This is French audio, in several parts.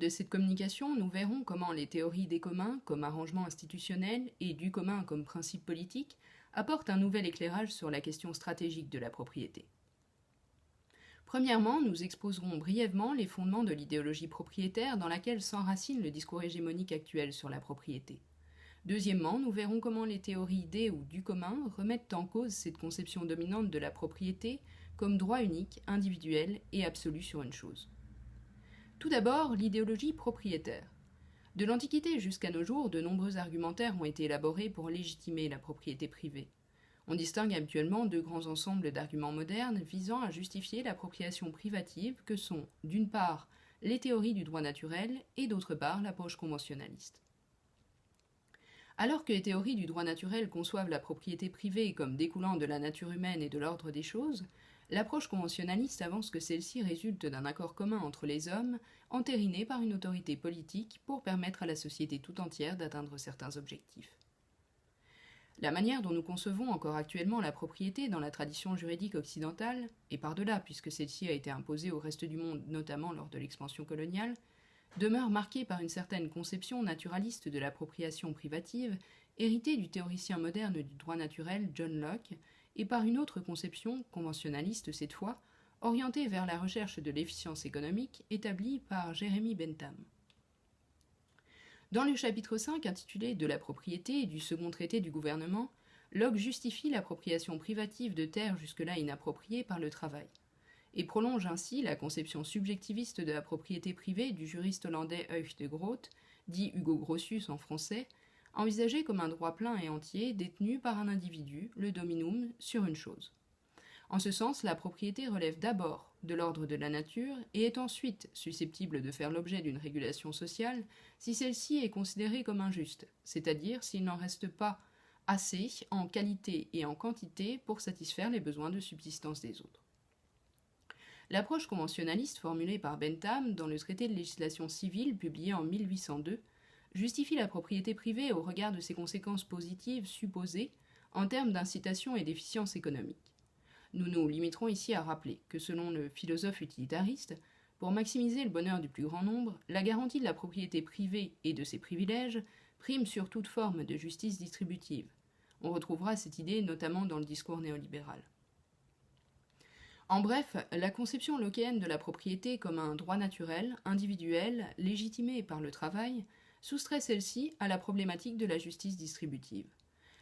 de cette communication, nous verrons comment les théories des communs comme arrangement institutionnel et du commun comme principe politique apportent un nouvel éclairage sur la question stratégique de la propriété. Premièrement, nous exposerons brièvement les fondements de l'idéologie propriétaire dans laquelle s'enracine le discours hégémonique actuel sur la propriété. Deuxièmement, nous verrons comment les théories des ou du commun remettent en cause cette conception dominante de la propriété comme droit unique, individuel et absolu sur une chose. Tout d'abord, l'idéologie propriétaire. De l'Antiquité jusqu'à nos jours, de nombreux argumentaires ont été élaborés pour légitimer la propriété privée. On distingue habituellement deux grands ensembles d'arguments modernes visant à justifier l'appropriation privative que sont, d'une part, les théories du droit naturel et d'autre part, l'approche conventionnaliste. Alors que les théories du droit naturel conçoivent la propriété privée comme découlant de la nature humaine et de l'ordre des choses, l'approche conventionnaliste avance que celle-ci résulte d'un accord commun entre les hommes, entériné par une autorité politique pour permettre à la société tout entière d'atteindre certains objectifs. La manière dont nous concevons encore actuellement la propriété dans la tradition juridique occidentale, et par-delà puisque celle-ci a été imposée au reste du monde notamment lors de l'expansion coloniale, demeure marquée par une certaine conception naturaliste de l'appropriation privative, héritée du théoricien moderne du droit naturel John Locke, et par une autre conception, conventionnaliste cette fois, orientée vers la recherche de l'efficience économique, établie par Jeremy Bentham. Dans le chapitre 5 intitulé « De la propriété » et du second traité du gouvernement, Locke justifie l'appropriation privative de terres jusque-là inappropriées par le travail, et prolonge ainsi la conception subjectiviste de la propriété privée du juriste hollandais Huig de Groot, dit Hugo Grotius en français, envisagé comme un droit plein et entier détenu par un individu, le dominum, sur une chose. En ce sens, la propriété relève d'abord de l'ordre de la nature et est ensuite susceptible de faire l'objet d'une régulation sociale si celle-ci est considérée comme injuste, c'est-à-dire s'il n'en reste pas assez en qualité et en quantité pour satisfaire les besoins de subsistance des autres. L'approche conventionnaliste formulée par Bentham dans le traité de législation civile publié en 1802 justifie la propriété privée au regard de ses conséquences positives supposées en termes d'incitation et d'efficience économique. Nous nous limiterons ici à rappeler que selon le philosophe utilitariste, pour maximiser le bonheur du plus grand nombre, la garantie de la propriété privée et de ses privilèges prime sur toute forme de justice distributive. On retrouvera cette idée notamment dans le discours néolibéral. En bref, la conception lockéenne de la propriété comme un droit naturel, individuel, légitimé par le travail, soustrait celle-ci à la problématique de la justice distributive.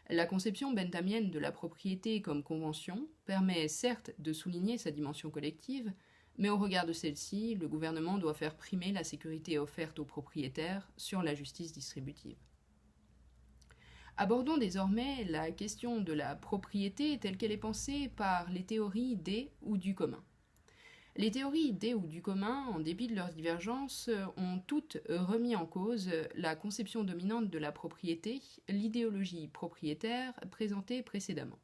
La conception benthamienne de la propriété comme convention permet certes de souligner sa dimension collective, mais au regard de celle-ci, le gouvernement doit faire primer la sécurité offerte aux propriétaires sur la justice distributive. Abordons désormais la question de la propriété telle qu'elle est pensée par les théories des ou du commun. Les théories des ou du commun, en dépit de leurs divergences, ont toutes remis en cause la conception dominante de la propriété, l'idéologie propriétaire présentée précédemment.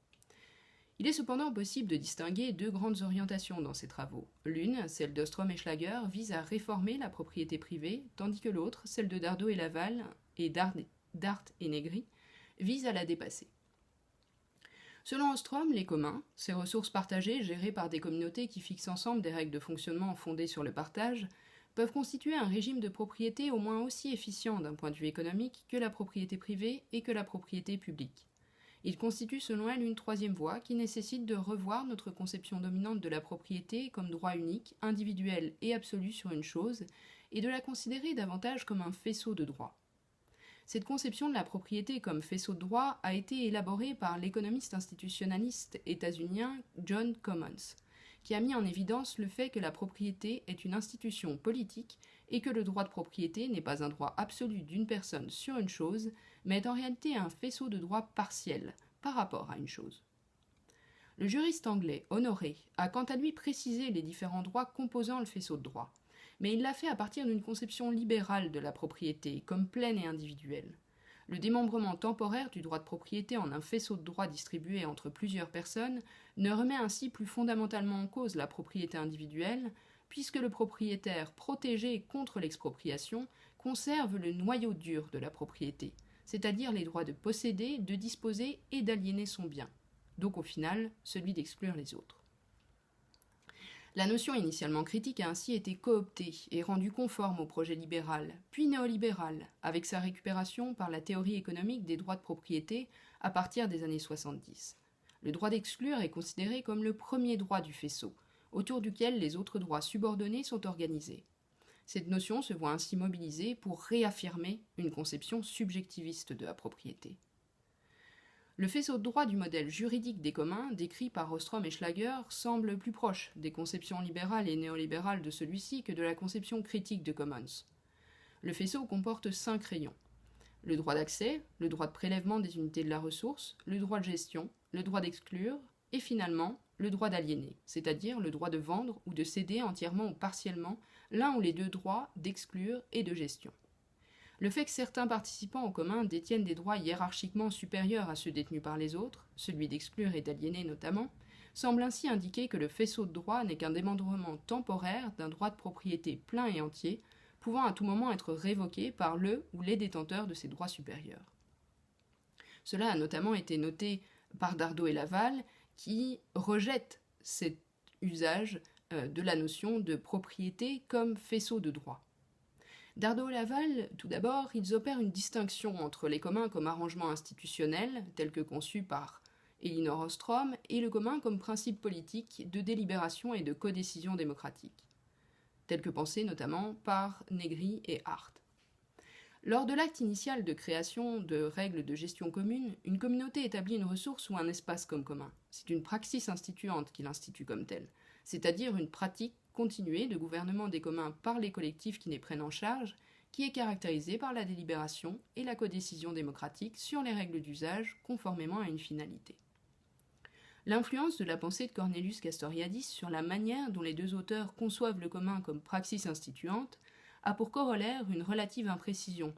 Il est cependant possible de distinguer deux grandes orientations dans ces travaux. L'une, celle d'Ostrom et Schlager, vise à réformer la propriété privée, tandis que l'autre, celle de Dardot et Laval et Dart et Negri, vise à la dépasser. Selon Ostrom, les communs, ces ressources partagées gérées par des communautés qui fixent ensemble des règles de fonctionnement fondées sur le partage, peuvent constituer un régime de propriété au moins aussi efficient d'un point de vue économique que la propriété privée et que la propriété publique. Il constitue selon elle une troisième voie qui nécessite de revoir notre conception dominante de la propriété comme droit unique, individuel et absolu sur une chose, et de la considérer davantage comme un faisceau de droits. Cette conception de la propriété comme faisceau de droit a été élaborée par l'économiste institutionnaliste états-unien John Commons, qui a mis en évidence le fait que la propriété est une institution politique et que le droit de propriété n'est pas un droit absolu d'une personne sur une chose, mais est en réalité un faisceau de droits partiels par rapport à une chose. Le juriste anglais Honoré a quant à lui précisé les différents droits composant le faisceau de droits, mais il l'a fait à partir d'une conception libérale de la propriété comme pleine et individuelle. Le démembrement temporaire du droit de propriété en un faisceau de droits distribué entre plusieurs personnes ne remet ainsi plus fondamentalement en cause la propriété individuelle, puisque le propriétaire protégé contre l'expropriation conserve le noyau dur de la propriété, c'est-à-dire les droits de posséder, de disposer et d'aliéner son bien, donc au final celui d'exclure les autres. La notion initialement critique a ainsi été cooptée et rendue conforme au projet libéral, puis néolibéral, avec sa récupération par la théorie économique des droits de propriété à partir des années 70. Le droit d'exclure est considéré comme le premier droit du faisceau, autour duquel les autres droits subordonnés sont organisés. Cette notion se voit ainsi mobilisée pour réaffirmer une conception subjectiviste de la propriété. Le faisceau de droit du modèle juridique des communs, décrit par Ostrom et Schlager, semble plus proche des conceptions libérales et néolibérales de celui-ci que de la conception critique de Commons. Le faisceau comporte 5 rayons. Le droit d'accès, le droit de prélèvement des unités de la ressource, le droit de gestion, le droit d'exclure, et finalement, le droit d'aliéner, c'est-à-dire le droit de vendre ou de céder entièrement ou partiellement l'un ou les deux droits d'exclure et de gestion. Le fait que certains participants au commun détiennent des droits hiérarchiquement supérieurs à ceux détenus par les autres, celui d'exclure et d'aliéner notamment, semble ainsi indiquer que le faisceau de droit n'est qu'un démembrement temporaire d'un droit de propriété plein et entier, pouvant à tout moment être révoqué par le ou les détenteurs de ces droits supérieurs. Cela a notamment été noté par Dardot et Laval, qui rejettent cet usage de la notion de propriété comme faisceau de droit. Dardot et Laval, tout d'abord, ils opèrent une distinction entre les communs comme arrangement institutionnel, tel que conçu par Elinor Ostrom, et le commun comme principe politique de délibération et de codécision démocratique, tel que pensé notamment par Negri et Hart. Lors de l'acte initial de création de règles de gestion commune, une communauté établit une ressource ou un espace comme commun. C'est une praxis instituante qui l'institue comme telle, c'est-à-dire une pratique continuée de gouvernement des communs par les collectifs qui les prennent en charge, qui est caractérisée par la délibération et la codécision démocratique sur les règles d'usage conformément à une finalité. L'influence de la pensée de Cornelius Castoriadis sur la manière dont les deux auteurs conçoivent le commun comme praxis instituante a pour corollaire une relative imprécision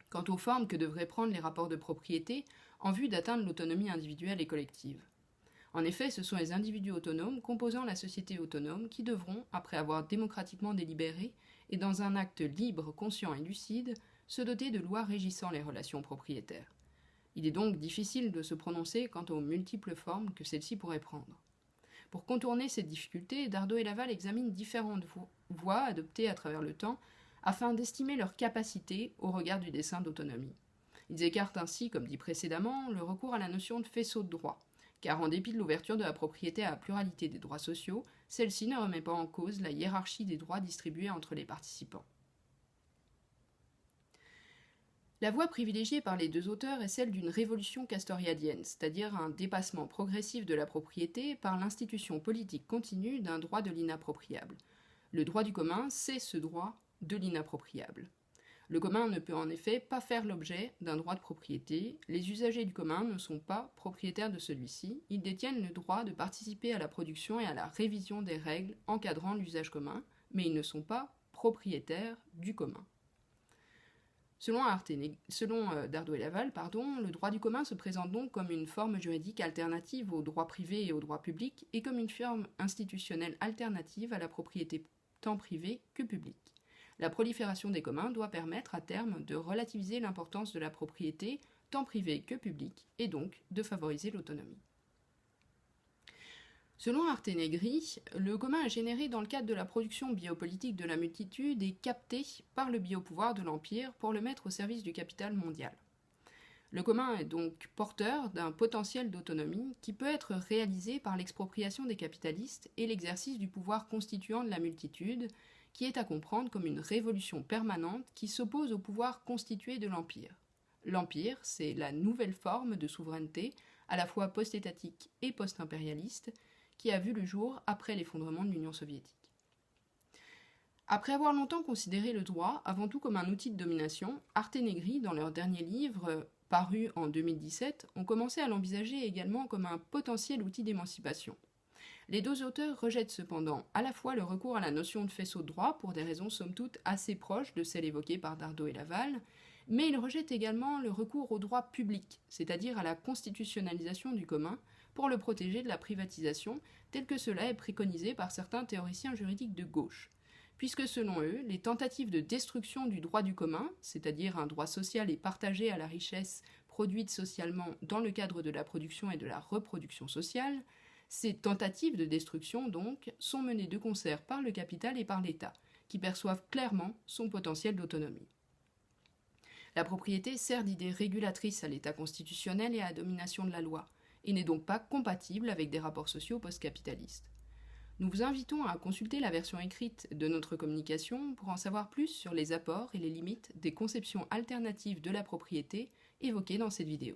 quant aux formes que devraient prendre les rapports de propriété en vue d'atteindre l'autonomie individuelle et collective. En effet, ce sont les individus autonomes composant la société autonome qui devront, après avoir démocratiquement délibéré et dans un acte libre, conscient et lucide, se doter de lois régissant les relations propriétaires. Il est donc difficile de se prononcer quant aux multiples formes que celles-ci pourraient prendre. Pour contourner cette difficulté, Dardot et Laval examinent différentes voies adoptées à travers le temps afin d'estimer leur capacité au regard du dessein d'autonomie. Ils écartent ainsi, comme dit précédemment, le recours à la notion de faisceau de droit, car en dépit de l'ouverture de la propriété à la pluralité des droits sociaux, celle-ci ne remet pas en cause la hiérarchie des droits distribués entre les participants. La voie privilégiée par les deux auteurs est celle d'une révolution castoriadienne, c'est-à-dire un dépassement progressif de la propriété par l'institution politique continue d'un droit de l'inappropriable. Le droit du commun, c'est ce droit de l'inappropriable. Le commun ne peut en effet pas faire l'objet d'un droit de propriété, les usagers du commun ne sont pas propriétaires de celui-ci, ils détiennent le droit de participer à la production et à la révision des règles encadrant l'usage commun, mais ils ne sont pas propriétaires du commun. Selon Dardot et Laval, le droit du commun se présente donc comme une forme juridique alternative au droit privé et au droit public et comme une forme institutionnelle alternative à la propriété tant privée que publique. La prolifération des communs doit permettre à terme de relativiser l'importance de la propriété, tant privée que publique, et donc de favoriser l'autonomie. Selon Hart et Negri, le commun est généré dans le cadre de la production biopolitique de la multitude et capté par le biopouvoir de l'Empire pour le mettre au service du capital mondial. Le commun est donc porteur d'un potentiel d'autonomie qui peut être réalisé par l'expropriation des capitalistes et l'exercice du pouvoir constituant de la multitude, qui est à comprendre comme une révolution permanente qui s'oppose au pouvoir constitué de l'Empire. L'Empire, c'est la nouvelle forme de souveraineté, à la fois post-étatique et post-impérialiste, qui a vu le jour après l'effondrement de l'Union soviétique. Après avoir longtemps considéré le droit avant tout comme un outil de domination, Hart et Negri, dans leur dernier livre, paru en 2017, ont commencé à l'envisager également comme un potentiel outil d'émancipation. Les deux auteurs rejettent cependant à la fois le recours à la notion de faisceau de droit pour des raisons somme toute assez proches de celles évoquées par Dardot et Laval, mais ils rejettent également le recours au droit public, c'est-à-dire à la constitutionnalisation du commun, pour le protéger de la privatisation, tel que cela est préconisé par certains théoriciens juridiques de gauche, puisque selon eux, les tentatives de destruction du droit du commun, c'est-à-dire un droit social et partagé à la richesse produite socialement dans le cadre de la production et de la reproduction sociale, Ces tentatives de destruction, donc, sont menées de concert par le capital et par l'État, qui perçoivent clairement son potentiel d'autonomie. La propriété sert d'idée régulatrice à l'État constitutionnel et à la domination de la loi, et n'est donc pas compatible avec des rapports sociaux post-capitalistes. Nous vous invitons à consulter la version écrite de notre communication pour en savoir plus sur les apports et les limites des conceptions alternatives de la propriété évoquées dans cette vidéo.